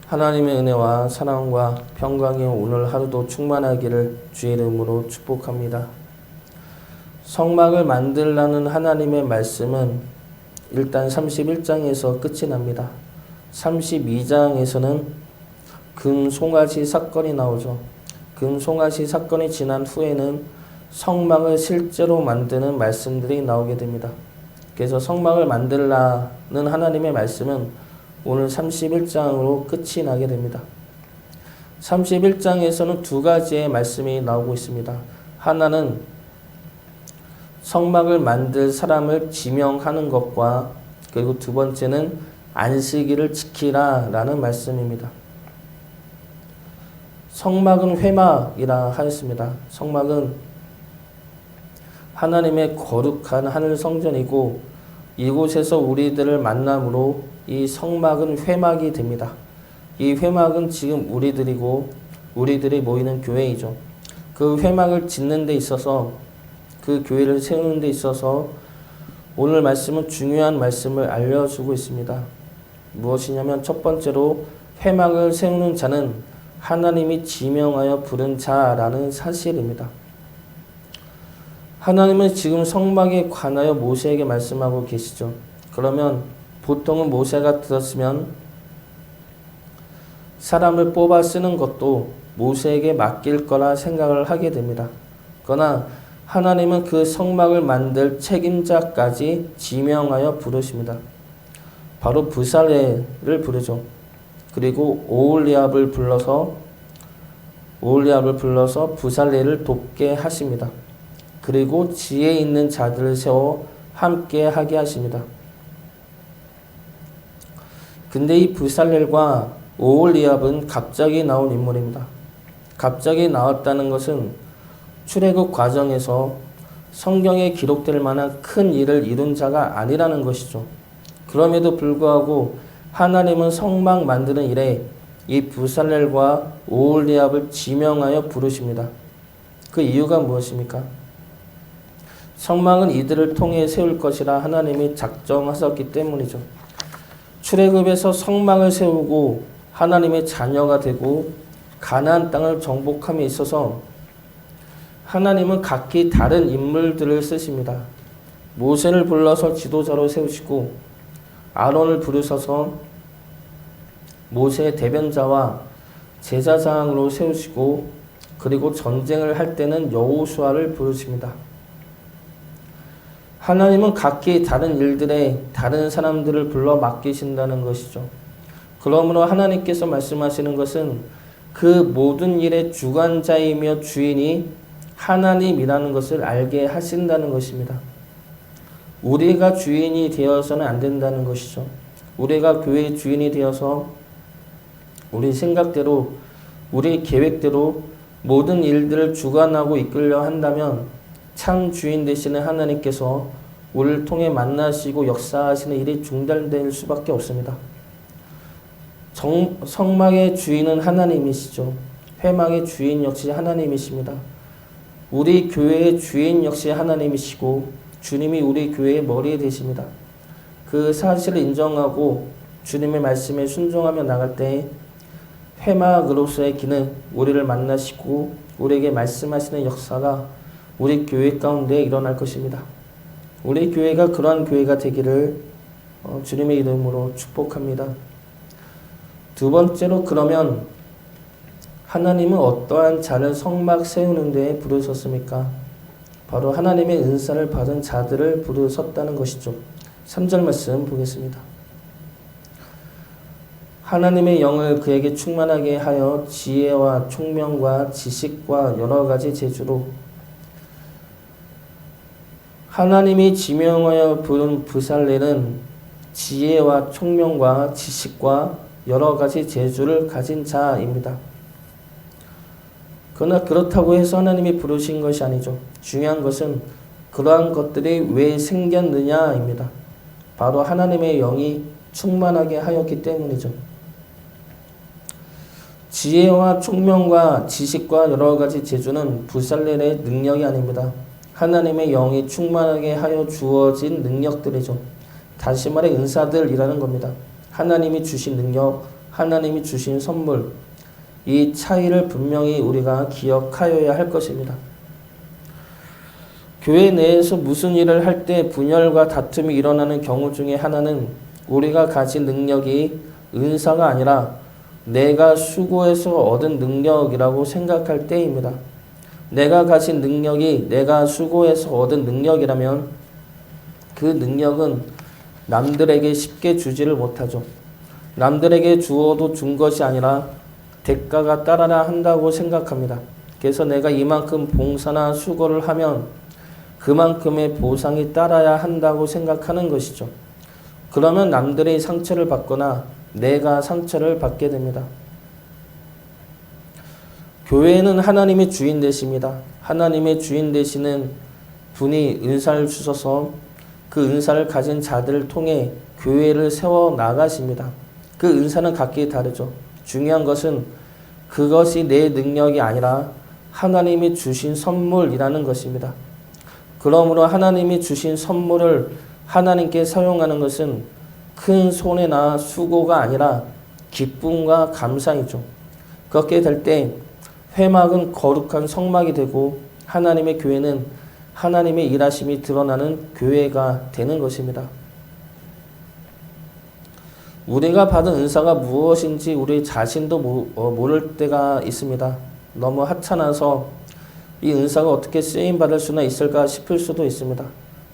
하나님의 은혜와 사랑과 평강이 오늘 하루도 충만하기를 주의 이름으로 축복합니다. 성막을 만들라는 하나님의 말씀은 일단 31장에서 끝이 납니다. 32장에서는 금송아지 사건이 나오죠. 금송아지 사건이 지난 후에는 성막을 실제로 만드는 말씀들이 나오게 됩니다. 그래서 성막을 만들라는 하나님의 말씀은 오늘 31장으로 끝이 나게 됩니다. 31장에서는 두 가지의 말씀이 나오고 있습니다. 하나는 성막을 만들 사람을 지명하는 것과 그리고 두 번째는 안식일을 지키라 라는 말씀입니다. 성막은 회막이라 하였습니다. 성막은 하나님의 거룩한 하늘 성전이고 이곳에서 우리들을 만남으로 이 성막은 회막이 됩니다. 이 회막은 지금 우리들이 모이는 교회이죠. 그 회막을 짓는 데 있어서 그 교회를 세우는 데 있어서 오늘 말씀은 중요한 말씀을 알려주고 있습니다. 무엇이냐면 첫 번째로 회막을 세우는 자는 하나님이 지명하여 부른 자라는 사실입니다. 하나님은 지금 성막에 관하여 모세에게 말씀하고 계시죠. 그러면 보통은 모세가 들었으면 사람을 뽑아 쓰는 것도 모세에게 맡길 거라 생각을 하게 됩니다. 그러나 하나님은 그 성막을 만들 책임자까지 지명하여 부르십니다. 바로 부살렐을 부르죠. 그리고 오홀리압을 불러서 부살렐을 돕게 하십니다. 그리고 지혜 있는 자들을 세워 함께 하게 하십니다. 근데 이 부살렐과 오홀리압은 갑자기 나온 인물입니다. 갑자기 나왔다는 것은 출애굽 과정에서 성경에 기록될 만한 큰 일을 이룬 자가 아니라는 것이죠. 그럼에도 불구하고 하나님은 성막 만드는 일에 이 부살렐과 오홀리압을 지명하여 부르십니다. 그 이유가 무엇입니까? 성막은 이들을 통해 세울 것이라 하나님이 작정하셨기 때문이죠. 출애굽에서 성막을 세우고 하나님의 자녀가 되고 가나안 땅을 정복함에 있어서 하나님은 각기 다른 인물들을 쓰십니다. 모세를 불러서 지도자로 세우시고 아론을 부르셔서 모세의 대변자와 제사장으로 세우시고 그리고 전쟁을 할 때는 여호수아를 부르십니다. 하나님은 각기 다른 일들에 다른 사람들을 불러 맡기신다는 것이죠. 그러므로 하나님께서 말씀하시는 것은 그 모든 일의 주관자이며 주인이 하나님이라는 것을 알게 하신다는 것입니다. 우리가 주인이 되어서는 안 된다는 것이죠. 우리가 교회의 주인이 되어서 우리 생각대로 우리 계획대로 모든 일들을 주관하고 이끌려 한다면 참 주인 되시는 하나님께서 우리를 통해 만나시고 역사하시는 일이 중단될 수밖에 없습니다. 성막의 주인은 하나님이시죠. 회막의 주인 역시 하나님이십니다. 우리 교회의 주인 역시 하나님이시고 주님이 우리 교회의 머리 되십니다. 그 사실을 인정하고 주님의 말씀에 순종하며 나갈 때 회막으로서의 기능, 우리를 만나시고 우리에게 말씀하시는 역사가 우리 교회 가운데 일어날 것입니다. 우리 교회가 그러한 교회가 되기를 주님의 이름으로 축복합니다. 두 번째로 그러면 하나님은 어떠한 자를 성막 세우는 데에 부르셨습니까? 바로 하나님의 은사를 받은 자들을 부르셨다는 것이죠. 3절 말씀 보겠습니다. 하나님의 영을 그에게 충만하게 하여 지혜와 총명과 지식과 여러 가지 재주로 하나님이 지명하여 부른 부살렐은 지혜와 총명과 지식과 여러 가지 재주를 가진 자입니다. 그러나 그렇다고 해서 하나님이 부르신 것이 아니죠. 중요한 것은 그러한 것들이 왜 생겼느냐입니다. 바로 하나님의 영이 충만하게 하였기 때문이죠. 지혜와 총명과 지식과 여러 가지 재주는 부살렐의 능력이 아닙니다. 하나님의 영이 충만하게 하여 주어진 능력들이죠. 다시 말해 은사들이라는 겁니다. 하나님이 주신 능력, 하나님이 주신 선물, 이 차이를 분명히 우리가 기억하여야 할 것입니다. 교회 내에서 무슨 일을 할 때 분열과 다툼이 일어나는 경우 중에 하나는 우리가 가진 능력이 은사가 아니라 내가 수고해서 얻은 능력이라고 생각할 때입니다. 내가 가진 능력이 내가 수고해서 얻은 능력이라면 그 능력은 남들에게 쉽게 주지를 못하죠. 남들에게 주어도 준 것이 아니라 대가가 따라야 한다고 생각합니다. 그래서 내가 이만큼 봉사나 수고를 하면 그만큼의 보상이 따라야 한다고 생각하는 것이죠. 그러면 남들의 상처를 받거나 내가 상처를 받게 됩니다. 교회는 하나님의 주인 되십니다. 하나님의 주인 되시는 분이 은사를 주셔서 그 은사를 가진 자들을 통해 교회를 세워 나가십니다. 그 은사는 각기 다르죠. 중요한 것은 그것이 내 능력이 아니라 하나님이 주신 선물이라는 것입니다. 그러므로 하나님이 주신 선물을 하나님께 사용하는 것은 큰 손해나 수고가 아니라 기쁨과 감사이죠. 그렇게 될 때 회막은 거룩한 성막이 되고 하나님의 교회는 하나님의 일하심이 드러나는 교회가 되는 것입니다. 우리가 받은 은사가 무엇인지 우리 자신도 모를 때가 있습니다. 너무 하찮아서 이 은사가 어떻게 쓰임받을 수나 있을까 싶을 수도 있습니다.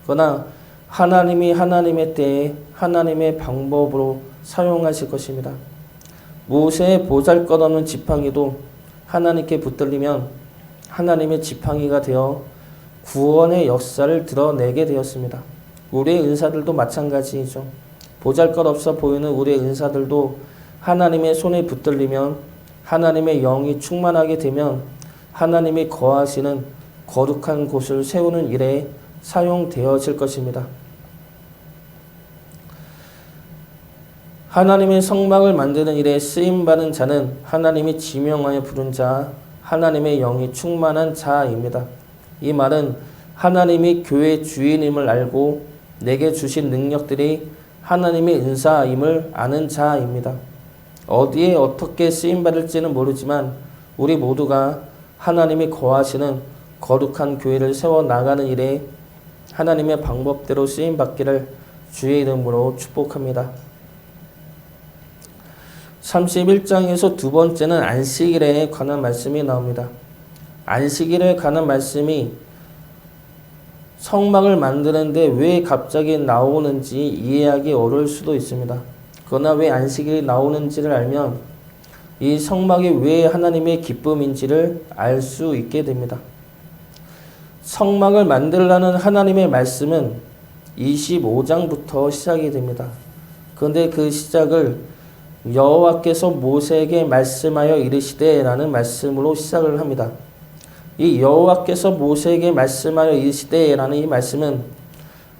그러나 하나님이 하나님의 때에 하나님의 방법으로 사용하실 것입니다. 모세의 보잘것없는 지팡이도 하나님께 붙들리면 하나님의 지팡이가 되어 구원의 역사를 드러내게 되었습니다. 우리의 은사들도 마찬가지이죠. 보잘것없어 보이는 우리의 은사들도 하나님의 손에 붙들리면 하나님의 영이 충만하게 되면 하나님이 거하시는 거룩한 곳을 세우는 일에 사용되어질 것입니다. 하나님의 성막을 만드는 일에 쓰임받은 자는 하나님이 지명하여 부른 자, 하나님의 영이 충만한 자입니다. 이 말은 하나님이 교회 주인임을 알고 내게 주신 능력들이 하나님의 은사임을 아는 자입니다. 어디에 어떻게 쓰임받을지는 모르지만 우리 모두가 하나님이 거하시는 거룩한 교회를 세워나가는 일에 하나님의 방법대로 쓰임받기를 주의 이름으로 축복합니다. 31장에서 두 번째는 안식일에 관한 말씀이 나옵니다. 안식일에 관한 말씀이 성막을 만드는데 왜 갑자기 나오는지 이해하기 어려울 수도 있습니다. 그러나 왜 안식일이 나오는지를 알면 이 성막이 왜 하나님의 기쁨인지를 알 수 있게 됩니다. 성막을 만들라는 하나님의 말씀은 25장부터 시작이 됩니다. 그런데 그 시작을 여호와께서 모세에게 말씀하여 이르시되 라는 말씀으로 시작을 합니다. 이 여호와께서 모세에게 말씀하여 이르시되 라는 이 말씀은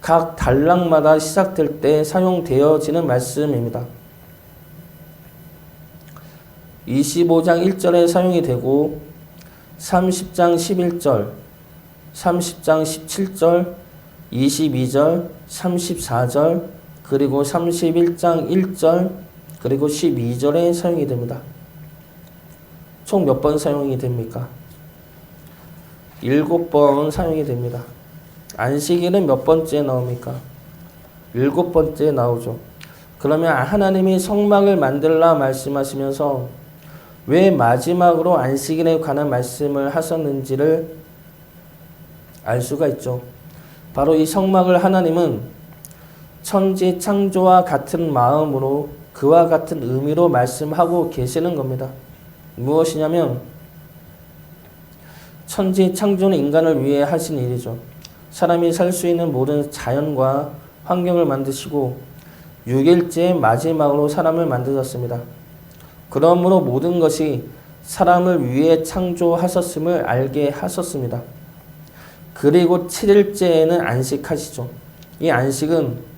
각 단락마다 시작될 때 사용되어지는 말씀입니다. 25장 1절에 사용이 되고 30장 11절, 30장 17절, 22절, 34절, 그리고 31장 1절, 그리고 12절에 사용이 됩니다. 총 몇 번 사용이 됩니까? 7번 사용이 됩니다. 안식일은 몇 번째 나옵니까? 7번째 나오죠. 그러면 하나님이 성막을 만들라 말씀하시면서 왜 마지막으로 안식일에 관한 말씀을 하셨는지를 알 수가 있죠. 바로 이 성막을 하나님은 천지 창조와 같은 마음으로 그와 같은 의미로 말씀하고 계시는 겁니다. 무엇이냐면 천지 창조는 인간을 위해 하신 일이죠. 사람이 살 수 있는 모든 자연과 환경을 만드시고 6일째 마지막으로 사람을 만드셨습니다. 그러므로 모든 것이 사람을 위해 창조하셨음을 알게 하셨습니다. 그리고 7일째에는 안식하시죠. 이 안식은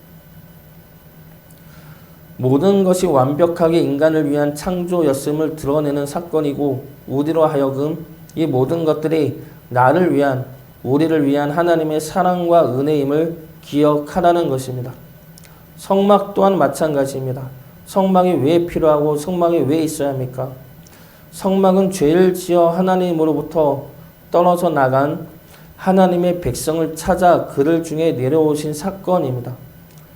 모든 것이 완벽하게 인간을 위한 창조였음을 드러내는 사건이고 우리로 하여금 이 모든 것들이 나를 위한, 우리를 위한 하나님의 사랑과 은혜임을 기억하라는 것입니다. 성막 또한 마찬가지입니다. 성막이 왜 필요하고 성막이 왜 있어야 합니까? 성막은 죄를 지어 하나님으로부터 떨어져 나간 하나님의 백성을 찾아 그들 중에 내려오신 사건입니다.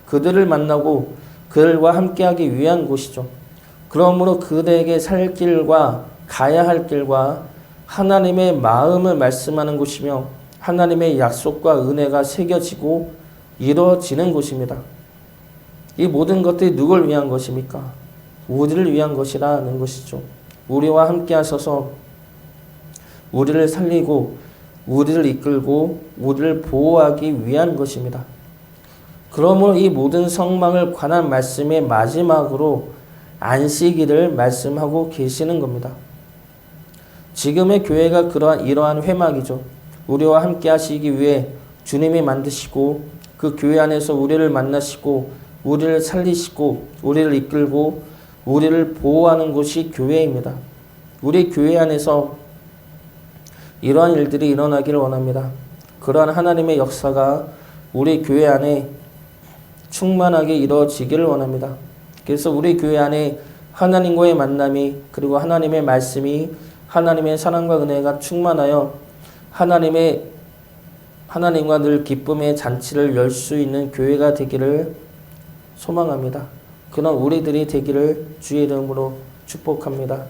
그들을 만나고 그들과 함께하기 위한 곳이죠. 그러므로 그들에게 살 길과 가야 할 길과 하나님의 마음을 말씀하는 곳이며 하나님의 약속과 은혜가 새겨지고 이루어지는 곳입니다. 이 모든 것들이 누굴 위한 것입니까? 우리를 위한 것이라는 것이죠. 우리와 함께 하셔서 우리를 살리고 우리를 이끌고 우리를 보호하기 위한 것입니다. 그러므로 이 모든 성막을 관한 말씀의 마지막으로 안식일을 말씀하고 계시는 겁니다. 지금의 교회가 이러한 회막이죠. 우리와 함께 하시기 위해 주님이 만드시고 그 교회 안에서 우리를 만나시고 우리를 살리시고 우리를 이끌고 우리를 보호하는 곳이 교회입니다. 우리 교회 안에서 이러한 일들이 일어나기를 원합니다. 그러한 하나님의 역사가 우리 교회 안에 충만하게 이루어지기를 원합니다. 그래서 우리 교회 안에 하나님과의 만남이 그리고 하나님의 말씀이 하나님의 사랑과 은혜가 충만하여 하나님과 늘 기쁨의 잔치를 열 수 있는 교회가 되기를 소망합니다. 그런 우리들이 되기를 주의 이름으로 축복합니다.